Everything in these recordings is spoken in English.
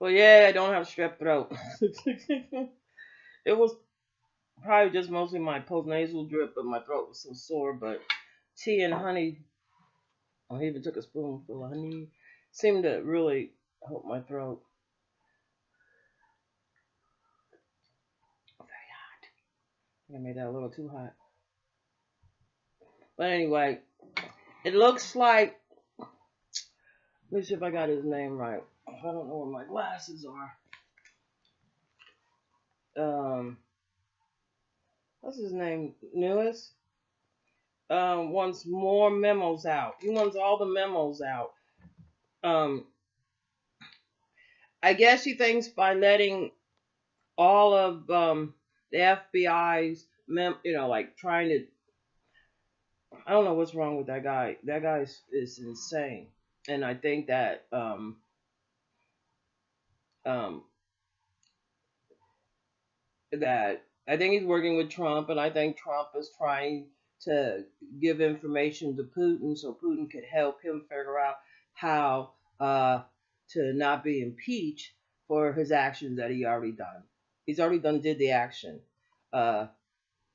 Well, yeah, I don't have strep throat. It was probably just mostly my postnasal drip, but my throat was so sore. But tea and honey, I even took a spoonful of honey, seemed to really help my throat. Very hot. I made that a little too hot. But anyway, it looks like. Let me see if I got his name right. I don't know where my glasses are. What's his name? Nunes. Wants more memos out. He wants all the memos out. Um, I guess he thinks by letting all of the FBI's like trying to. I don't know what's wrong with that guy. That guy is insane, and I think that um, that I think he's working with Trump, and I think Trump is trying to give information to Putin so Putin could help him figure out how to not be impeached for his actions that he already done. He's already did the action. Uh,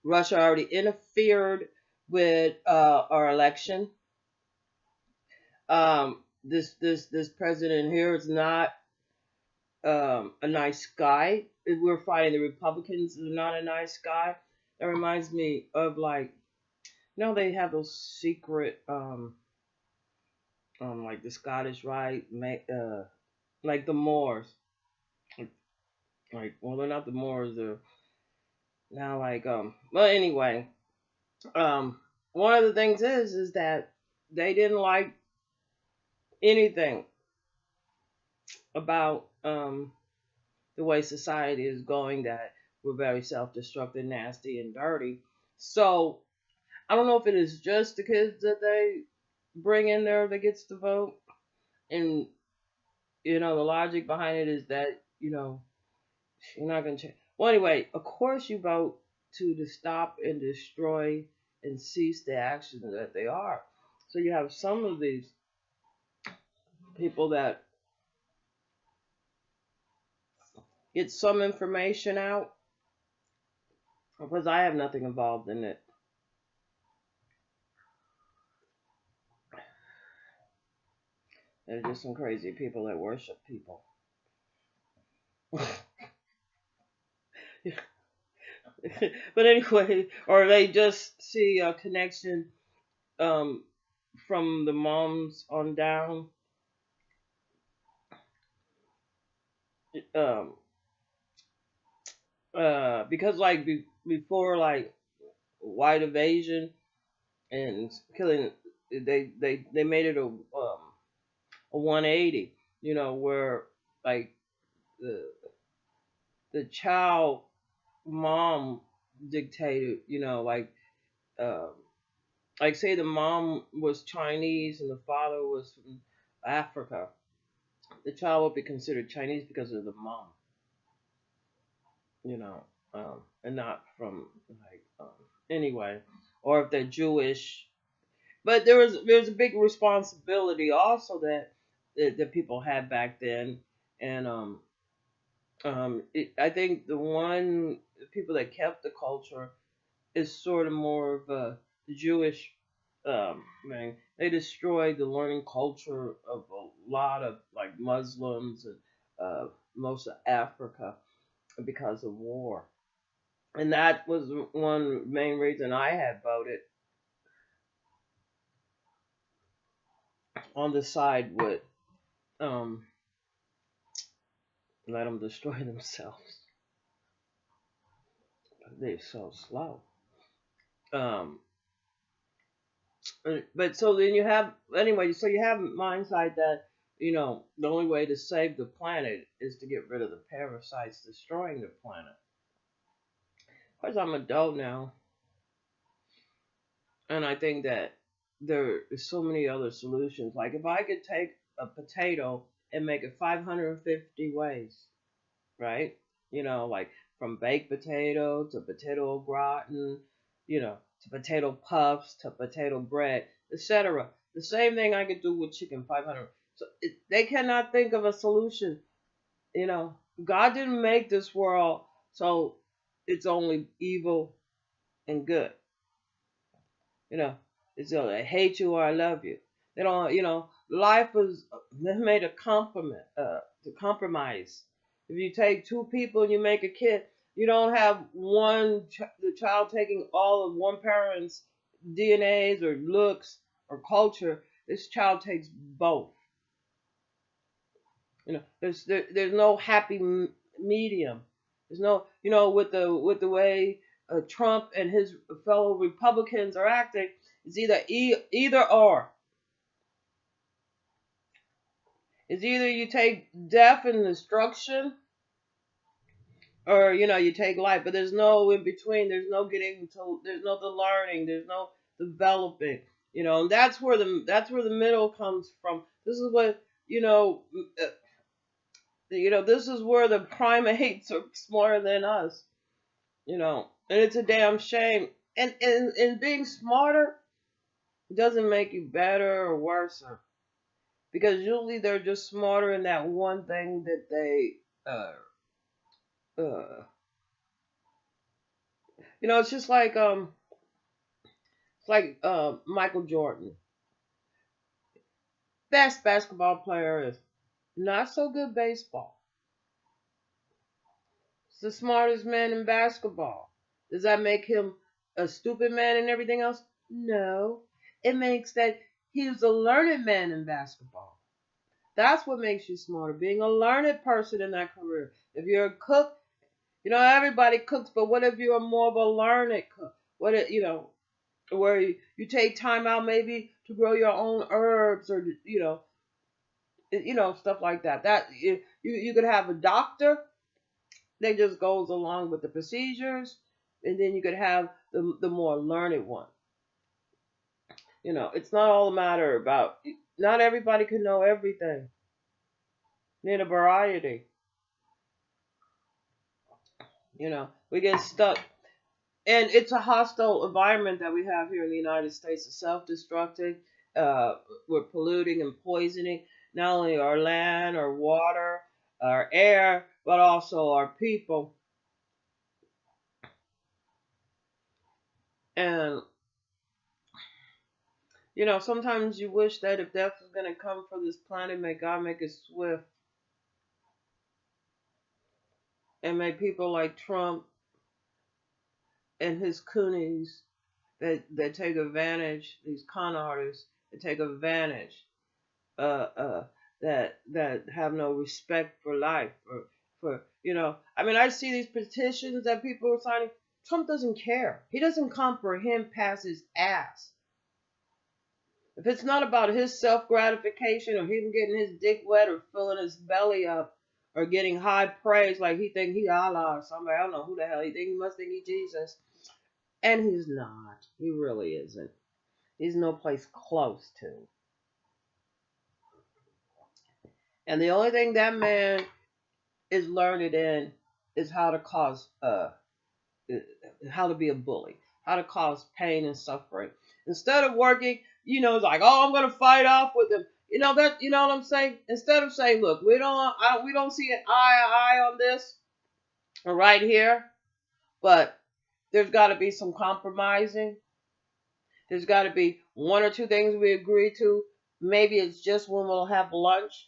Russia already interfered with our election. This president here is not a nice guy. We're fighting the Republicans. They're not a nice guy. That reminds me of like, they have those secret like the Scottish Rite, like the Moors. Like, well, they're not the Moors. They're now like Well, anyway, one of the things is that they didn't like anything about the way society is going, that we're very self-destructive, nasty, and dirty. So I don't know if it is just the kids that they bring in there that gets to vote, and the logic behind it is that you're not gonna change. Well, anyway, of course you vote to stop and destroy and cease the actions that they are. So you have some of these people that get some information out, because I have nothing involved in it. There's just some crazy people that worship people. But anyway, or they just see a connection um, from the moms on down. Um, because like before, like white invasion and killing, they made it a 180. Where like the child mom dictated. Like say the mom was Chinese and the father was from Africa, the child would be considered Chinese because of the mom, you know, and not from like anyway, or if they're Jewish. But there's a big responsibility also that people had back then, and I think the people that kept the culture is sort of more of the Jewish thing. They destroyed the learning culture of a lot of like Muslims and most of Africa because of war, and that was one main reason I had voted on the side with um, let them destroy themselves. They're so slow. Um, but so then you have anyway. So you have mindset that the only way to save the planet is to get rid of the parasites destroying the planet. Of course, I'm an adult now, and I think that there is so many other solutions. Like if I could take a potato and make it 550 ways, right? Like from baked potato to potato au gratin, to potato puffs to potato bread, etc. The same thing I could do with chicken 500. So they cannot think of a solution You know, God didn't make this world so it's only evil and good. You know, it's I hate you or I love you. They don't. You know, life was made a compliment, to compromise. If you take two people and you make a kid, you don't have the child taking all of one parent's DNAs or looks or culture. This child takes both. You know, there's no happy medium. There's no, you know, with the way Trump and his fellow Republicans are acting, it's either either or. It's either you take death and destruction, or you know you take life. But there's no in between. There's no getting to. There's no the learning. There's no developing. You know, and that's where the middle comes from. This is what this is where the primates are smarter than us, and it's a damn shame. And being smarter doesn't make you better or worse, because usually they're just smarter in that one thing that they, uh, it's just like Michael Jordan, best basketball player is not so good baseball. He's the smartest man in basketball. Does that make him a stupid man and everything else? No. It makes that he's a learned man in basketball. That's what makes you smarter, being a learned person in that career. If you're a cook, everybody cooks, but what if you're more of a learned cook? What if, where you take time out maybe to grow your own herbs, or stuff like that. That you could have a doctor that just goes along with the procedures, and then you could have the more learned one. It's not all a matter about, not everybody can know everything. You need a variety. We get stuck. And it's a hostile environment that we have here in the United States. It's self-destructing. We're polluting and poisoning not only our land, our water, our air, but also our people. And, sometimes you wish that if death was going to come for this planet, may God make it swift. And may people like Trump and his coonies that take advantage, these con artists that take advantage, that have no respect for life, I see these petitions that people are signing. Trump doesn't care. He doesn't comprehend past his ass. If it's not about his self gratification, or him getting his dick wet, or filling his belly up, or getting high praise like he think he Allah or somebody, I don't know who the hell he think. He must think he Jesus. And he's not. He really isn't. He's no place close to. And the only thing that man is learned in is how to be a bully, how to cause pain and suffering. Instead of working, it's like, oh, I'm gonna fight off with him. You know what I'm saying? Instead of saying, look, we don't see an eye to eye on this right here, but there's got to be some compromising. There's got to be one or two things we agree to. Maybe it's just when we'll have lunch.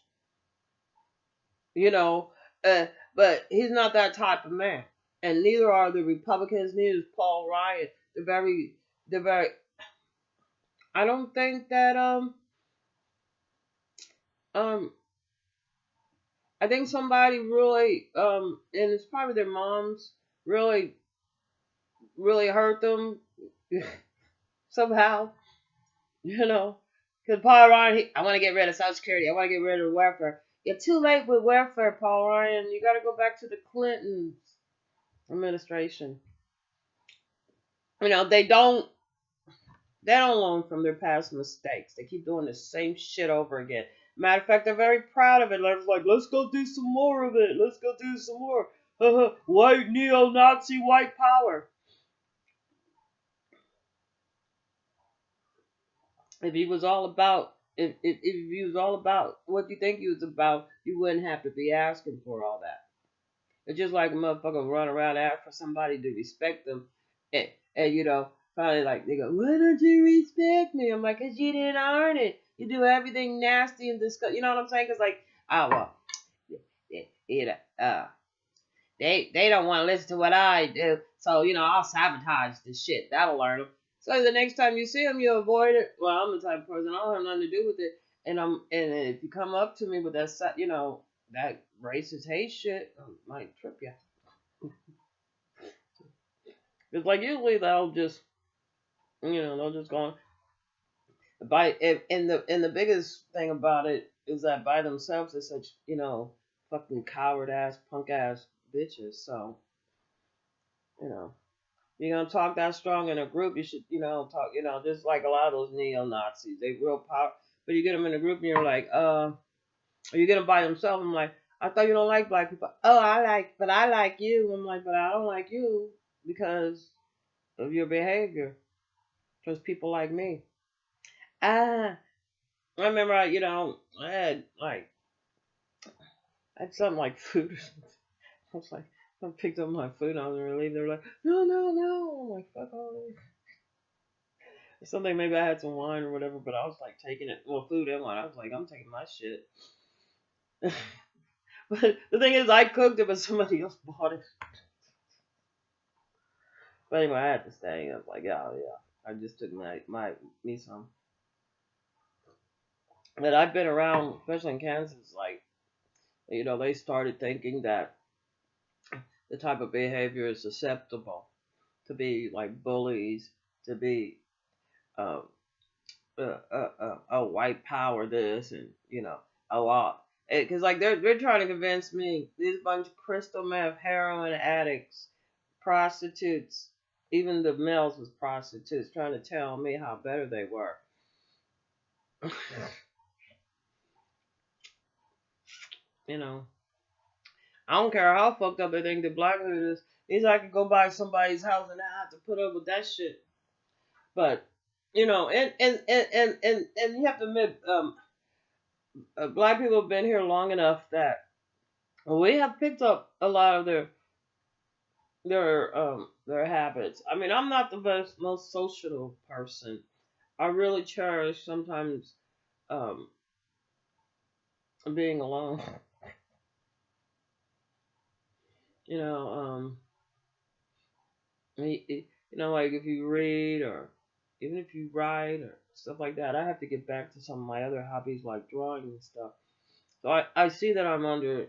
But he's not that type of man, and neither are the Republicans. Neither is Paul Ryan. They're very. I don't think that I think somebody really and it's probably their moms really really hurt them somehow, because Paul Ryan, I want to get rid of Social Security. I want to get rid of welfare. You're too late with welfare, Paul Ryan. You got to go back to the Clinton administration. They don't learn from their past mistakes. They keep doing the same shit over again. Matter of fact, they're very proud of it. They're like, let's go do some more of it. Let's go do some more. White neo-Nazi white power. If he was all about If you was all about what you think you was about, you wouldn't have to be asking for all that. It's just like a motherfucker run around and ask for somebody to respect them, and finally like they go, why don't you respect me? I'm like, cause you didn't earn it. You do everything nasty and disgusting. You know what I'm saying? Cause like, oh well, you know, they don't want to listen to what I do, so I'll sabotage the shit. That'll learn them. So the next time you see them, you avoid it. Well, I'm the type of person I don't have nothing to do with it, and if you come up to me with that racist hate shit, I might trip you. It's like usually they'll just go on by and the biggest thing about it is that by themselves they're such fucking coward ass punk ass bitches. So you know you're gonna talk that strong in a group, you should talk just like a lot of those neo Nazis. They real power, but you get them in a group and you're like or you get them by themselves. I'm like, I thought you don't like black people. Oh, but I like you. I'm like, but I don't like you because of your behavior. Because people like me. Ah, I remember, I had something like food or something. I was like, I picked up my food and I was going to leave. They were like, no, no, no. I'm like, fuck all this. Something, maybe I had some wine or whatever, but I was like taking it, well, food and wine. I was like, I'm taking my shit. But the thing is, I cooked it, but somebody else bought it. But anyway, I had to stay. I was like, yeah, yeah. I just took me some. But I've been around, especially in Kansas, like, they started thinking that the type of behavior is susceptible to be like bullies, to be um, white power this, and a lot. Because like they're trying to convince me these bunch of crystal meth, heroin addicts, prostitutes, even the males was prostitutes, trying to tell me how better they were. you know, I don't care how fucked up they think the blackhood is. Is I could go by somebody's house and I have to put up with that shit. But and you have to admit, black people have been here long enough that we have picked up a lot of their habits. I mean, I'm not the most social person. I really cherish sometimes um being alone. you know, like if you read or even if you write or stuff like that, I have to get back to some of my other hobbies like drawing and stuff. So I see that I'm under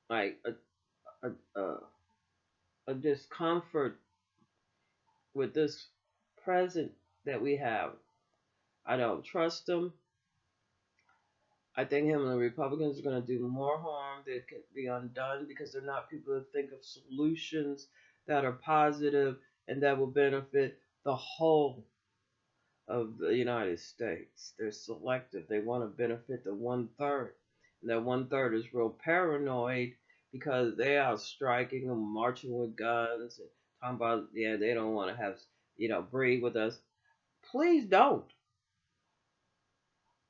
like a, a discomfort with this president that we have. I don't trust him. I think him and the Republicans are going to do more harm than can be undone because they're not people that think of solutions that are positive and that will benefit the whole of the United States. They're selective. They want to benefit the 1/3. And that 1/3 is real paranoid because they are striking and marching with guns and talking about, yeah, they don't want to have, breed with us. Please don't.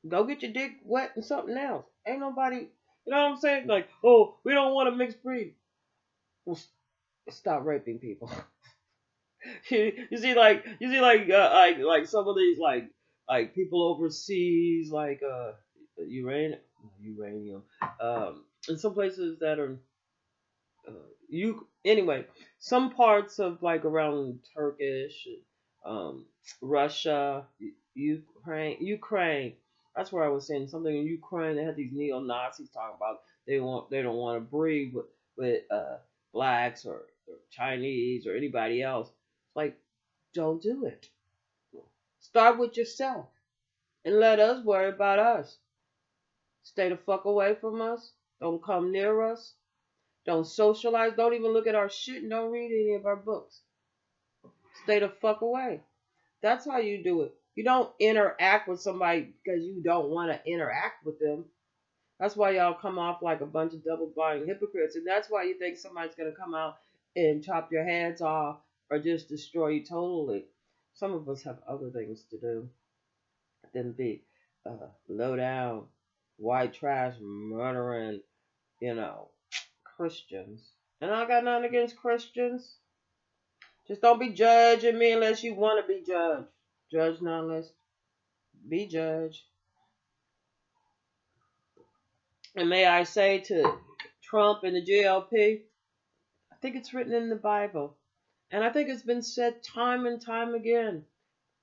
Go get your dick wet and something else. Ain't nobody, you know what I'm saying? Like, oh, we don't want a mixed breed. Well, stop raping people. you see, like some of these like people overseas, like uranium, in some places that are you anyway, some parts of like around Turkish, Russia, Ukraine. That's where I was saying something in Ukraine. They had these neo Nazis talking about they don't want to breed with blacks or Chinese or anybody else. Like, don't do it. Start with yourself and let us worry about us. Stay the fuck away from us. Don't come near us. Don't socialize. Don't even look at our shit and don't read any of our books. Stay the fuck away. That's how you do it. You don't interact with somebody because you don't want to interact with them. That's why y'all come off like a bunch of double-blind hypocrites. And that's why you think somebody's going to come out and chop your heads off or just destroy you totally. Some of us have other things to do than be low down, white trash, murdering, you know, Christians. And I got nothing against Christians. Just don't be judging me unless you want to be judged. Judge not unless be judged. And may I say to Trump and the GLP, I think it's written in the Bible. And I think it's been said time and time again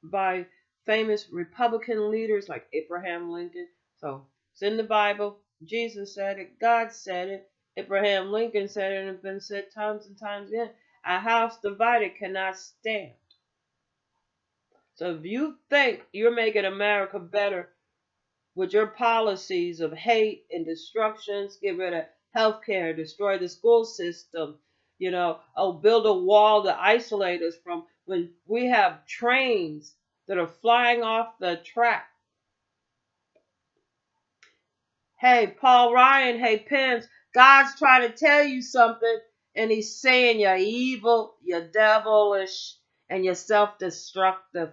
by famous Republican leaders like Abraham Lincoln. So it's in the Bible. Jesus said it. God said it. Abraham Lincoln said it, and it's been said times and times again. A house divided cannot stand. So if you think you're making America better with your policies of hate and destructions, get rid of health care, destroy the school system, build a wall to isolate us from when we have trains that are flying off the track. Hey, Paul Ryan, hey, Pence, God's trying to tell you something, and he's saying you're evil, you're devilish, and you're self-destructive.